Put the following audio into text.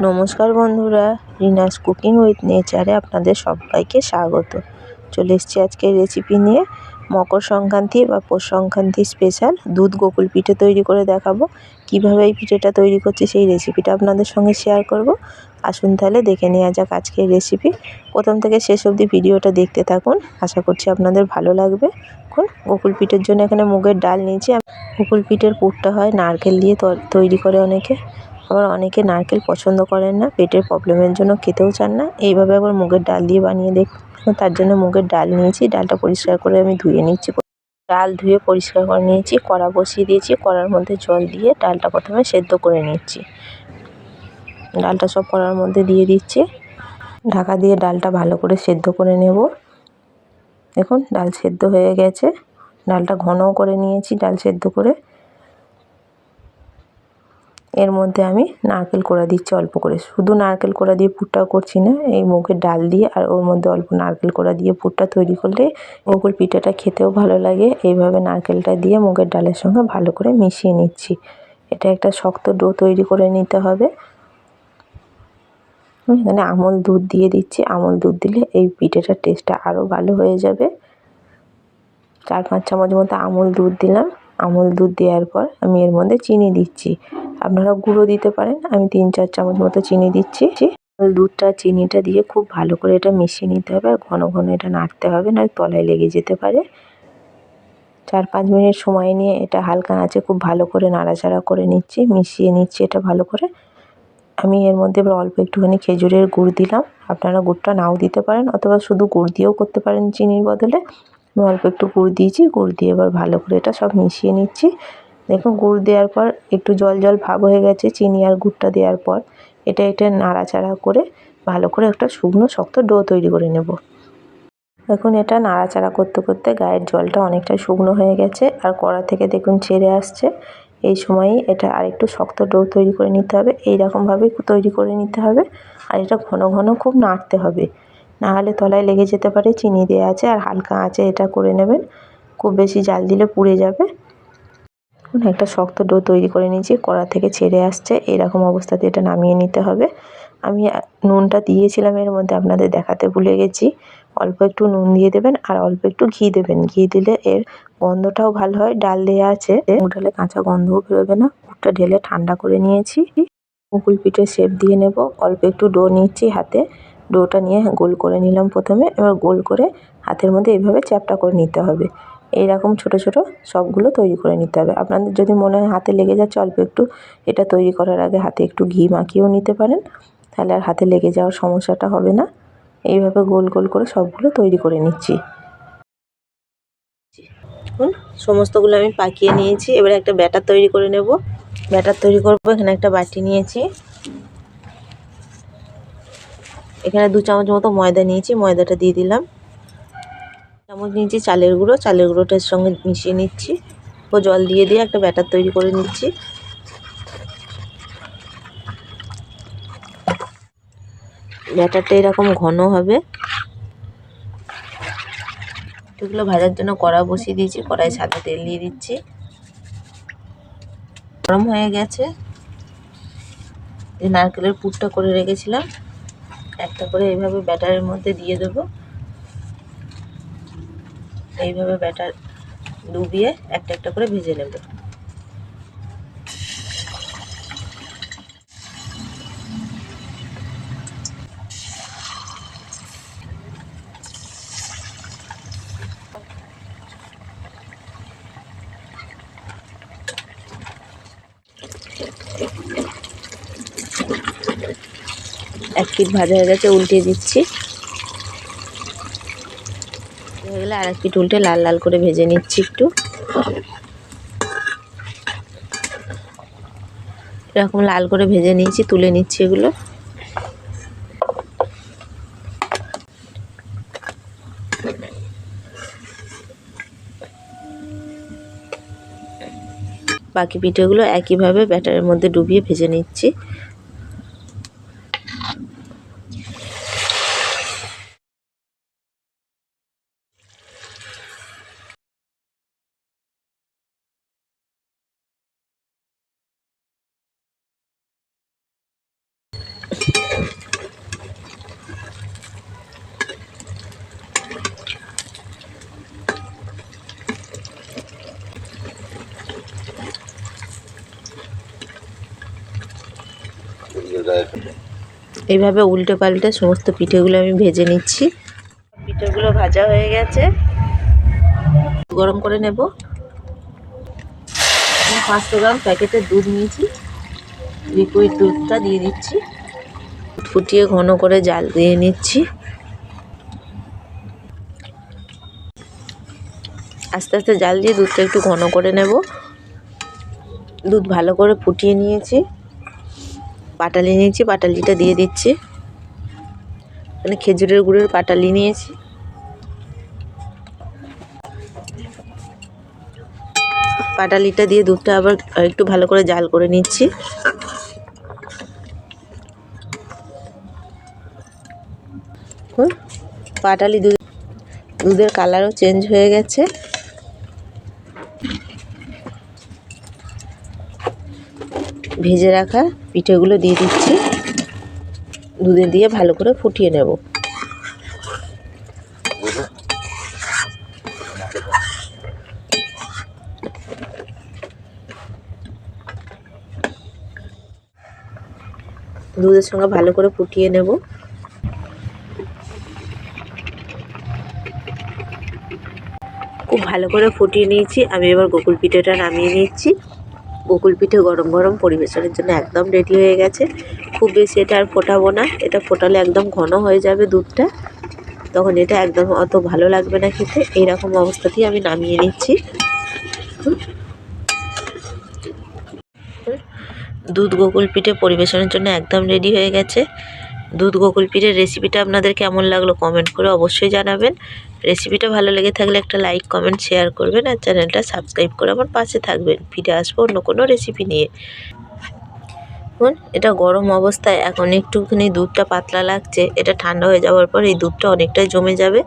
নমস্কার বন্ধুরা, Rina's cooking with নেচারে আপনাদের সবাইকে স্বাগত। চলে এসেছি আজকে রেসিপি নিয়ে। মকর সংক্রান্তি বা পৌষ সংক্রান্তি স্পেশাল দুধ গোকুল পিঠে তৈরি করে দেখাবো। কিভাবে এই পিঠেটা তৈরি করছি সেই রেসিপিটা আপনাদের সঙ্গে শেয়ার করব। আসুন তাহলে দেখে নেওয়া যাক আজকের রেসিপি। প্রথম থেকে শেষ অবধি ভিডিওটা দেখতে থাকুন, আশা করছি আপনাদের ভালো লাগবে। এখন গোকুল পিঠের জন্য এখানে মুগের ডাল নিয়েছি। গোকুল পিঠের পুরটা হয় নারকেল দিয়ে তৈরি করে অনেকে, আবার অনেকে নারকেল পছন্দ করেন না, পেটের প্রবলেমের জন্য খেতেও চান না। এইভাবে আবার মুগের ডাল দিয়ে বানিয়ে দেখুন। তার জন্য মুগের ডাল নিয়েছি, ডালটা পরিষ্কার করে আমি ধুয়ে নিচ্ছি। ডাল ধুয়ে পরিষ্কার করে নিয়েছি, কড়া বসিয়ে দিয়েছি, কড়ার মধ্যে জল দিয়ে ডালটা প্রথমে সেদ্ধ করে নিচ্ছি। ডালটা সব কড়ার মধ্যে দিয়ে দিচ্ছি, ঢাকা দিয়ে ডালটা ভালো করে সেদ্ধ করে নেব। দেখুন ডাল সেদ্ধ হয়ে গেছে, ডালটা ঘনও করে নিয়েছি ডাল সেদ্ধ করে। এর মধ্যে আমি নারকেল কোড়া দিচ্ছি অল্প করে, শুধু নারকেল কোড়া দিয়ে পুরটাও করছি না, এই মুগের ডাল দিয়ে আর ওর মধ্যে অল্প নারকেল কোড়া দিয়ে পুরটা তৈরি করলে গোকুল পিঠাটা খেতেও ভালো লাগে। এইভাবে নারকেলটা দিয়ে মুগের ডালের সঙ্গে ভালো করে মিশিয়ে নিচ্ছি। এটা একটা শক্ত ডো তৈরি করে নিতে হবে। এখানে আমল দুধ দিয়ে দিচ্ছি, আমল দুধ দিলে এই পিঠেটার টেস্টটা আরও ভালো হয়ে যাবে। 4-5 চামচ মতো আমল দুধ দিলাম। আমল দুধ দেওয়ার পর আমি এর মধ্যে চিনি দিচ্ছি, আপনারা গুঁড়ো দিতে পারেন। আমি 3-4 চামচ মতো চিনি দিচ্ছি। দুধটা চিনিটা দিয়ে খুব ভালো করে এটা মিশিয়ে নিতে হবে, আর ঘন ঘন এটা নাড়তে হবে, না তলায় লেগে যেতে পারে। 4-5 মিনিট সময় নিয়ে এটা হালকা আঁচে খুব ভালো করে নাড়াচাড়া করে নিচ্ছি, মিশিয়ে নিচ্ছি এটা ভালো করে। আমি এর মধ্যে এবার অল্প একটুখানি খেজুরের গুড় দিলাম, আপনারা গুড়টা নাও দিতে পারেন অথবা শুধু গুড় দিয়েও করতে পারেন চিনির বদলে। আমি অল্প একটু গুড় দিয়েছি, গুড় দিয়ে এবার ভালো করে এটা সব মিশিয়ে নিচ্ছি। দেখুন গুড় দেওয়ার পর একটু জল জল ভাব হয়ে গেছে চিনি আর গুড়টা দেওয়ার পর। এটা নাড়াচাড়া করে ভালো করে একটা শুকনো শক্ত ডো তৈরি করে নেব। এখন এটা নাড়াচাড়া করতে করতে গায়ের জলটা অনেকটা শুকনো হয়ে গেছে, আর কড়া থেকে দেখুন ছেড়ে আসছে। এই সময়ই এটা আরেকটু শক্ত ডো তৈরি করে নিতে হবে, এইরকমভাবেই তৈরি করে নিতে হবে। আর এটা ঘন ঘন খুব নাড়তে হবে, না হলে তলায় লেগে যেতে পারে। চিনি দেওয়া আছে, আর হালকা আঁচে এটা করে নেবেন, খুব বেশি জাল দিলে পুড়ে যাবে। একটা শক্ত ডো তৈরি করে নিয়েছি, কড়া থেকে ছেড়ে আসছে, এরকম অবস্থাতে এটা নামিয়ে নিতে হবে। আমি নুনটা দিয়েছিলাম এর মধ্যে, আপনাদের দেখাতে ভুলে গেছি। অল্প একটু নুন দিয়ে দেবেন আর অল্প একটু ঘি দেবেন, ঘি দিলে এর গন্ধটাও ভালো হয়। ডাল দেওয়া আছে, মুগ ডালে কাঁচা গন্ধও বেরোবে না। পুরটা ঢেলে ঠান্ডা করে নিয়েছি, গোকুল পিঠে শেপ দিয়ে নেব। অল্প একটু ডো নিচ্ছি হাতে, ডোটা নিয়ে গোল করে নিলাম প্রথমে। এবার গোল করে হাতের মধ্যে এইভাবে চ্যাপটা করে নিতে হবে। এইরকম ছোট ছোট সবগুলো তৈরি করে নিতে হবে। আপনাদের যদি মনে হয় হাতে লেগে যাচ্ছে, অল্প একটু এটা তৈরি করার আগে হাতে একটু ঘি মাখিয়েও নিতে পারেন, তাহলে আর হাতে লেগে যাওয়ার সমস্যাটা হবে না। এইভাবে গোল গোল করে সবগুলো তৈরি করে নিচ্ছি। সমস্তগুলো আমি পাকিয়ে নিয়েছি, এবার একটা ব্যাটার তৈরি করে নেব। ব্যাটার তৈরি করবো, এখানে একটা বাটি নিয়েছি, এখানে 2 চামচ মতো ময়দা নিয়েছি, ময়দাটা দিয়ে দিলাম। চামচ নিয়েছি চালের গুঁড়ো, চালের গুঁড়োটার সঙ্গে মিশিয়ে নিচ্ছি ও জল দিয়ে দিয়ে একটা ব্যাটার তৈরি করে নিচ্ছি। ব্যাটারটা এরকম ঘন হবে। এগুলো ভাজার জন্য কড়া বসিয়ে দিয়েছি, কড়াই সাদা তেল দিয়ে দিচ্ছি, গরম হয়ে গেছে। যে নারকেলের পুরটা করে রেখেছিলাম একটা করে এইভাবে ব্যাটারের মধ্যে দিয়ে দেবো। এইভাবে ব্যাটার ডুবিয়ে একটা একটা করে ভেজে নেব। এক পিঠ ভাজা হয়ে গেছে, উল্টে দিচ্ছি। হয়ে গেলে আর এক পিঠ উল্টে লাল লাল করে ভেজে নিচ্ছি একটু। এরকম লাল করে ভেজে নিয়েছি, তুলে নিচ্ছি এগুলো। বাকি পিঠেগুলো একইভাবে ব্যাটারের মধ্যে ডুবিয়ে ভেজে নিচ্ছি। এইভাবে উল্টে পাল্টে সমস্ত পিঠেগুলো আমি ভেজে নিচ্ছি। পিঠেগুলো ভাজা হয়ে গেছে, গরম করে নেব। 500 গ্রাম প্যাকেটের দুধ নিয়েছি, লিকুইড দুধটা দিয়ে দিচ্ছি। ফুটিয়ে ঘন করে জাল দিয়ে নিচ্ছি। আস্তে আস্তে জাল দিয়ে দুধটা একটু ঘন করে নেব। দুধ ভালো করে ফুটিয়ে নিয়েছি, পাটালি নিয়েছি, পাটালিটা দিয়ে দিচ্ছি। মানে খেজুরের গুড়ের পাটালি নিয়েছি। পাটালিটা দিয়ে দুধটা আবার একটু ভালো করে জাল করে নিচ্ছি। পাটালি দুধের কালারও চেঞ্জ হয়ে গেছে। ভেজে রাখা পিঠেগুলো দিয়ে দিচ্ছি, দুধে দিয়ে ভালো করে ফুটিয়ে নেব। দুধের সঙ্গে ভালো করে ফুটিয়ে নেব। খুব ভালো করে ফুটিয়ে নিয়েছি। আমি এবার গোকুল পিঠেটা নামিয়ে নিচ্ছি। গোকুল পিঠে গরম গরম পরিবেশনের জন্য একদম রেডি হয়ে গেছে। খুব বেশি এটা আর ফোটাবো না, এটা ফোটালে একদম ঘন হয়ে যাবে দুধটা, তখন এটা একদম অত ভালো লাগবে না খেতে। এইরকম অবস্থাতেই আমি নামিয়ে নিচ্ছি। দুধ গোকুল পিঠে পরিবেশনের জন্য একদম রেডি হয়ে গেছে। দুধ গোকুল পিঠের রেসিপিটা আপনাদের কেমন লাগলো কমেন্ট করে অবশ্যই জানাবেন। রেসিপিটা ভালো লেগে থাকলে একটা লাইক, কমেন্ট, শেয়ার করবেন আর চ্যানেলটা সাবস্ক্রাইব করে আমার পাশে থাকবেন। ফিরে আসবো অন্য কোনো রেসিপি নিয়ে। এটা গরম অবস্থায় এখন একটুখানি দুধটা পাতলা লাগছে, এটা ঠান্ডা হয়ে যাওয়ার পর এই দুধটা অনেকটাই জমে যাবে।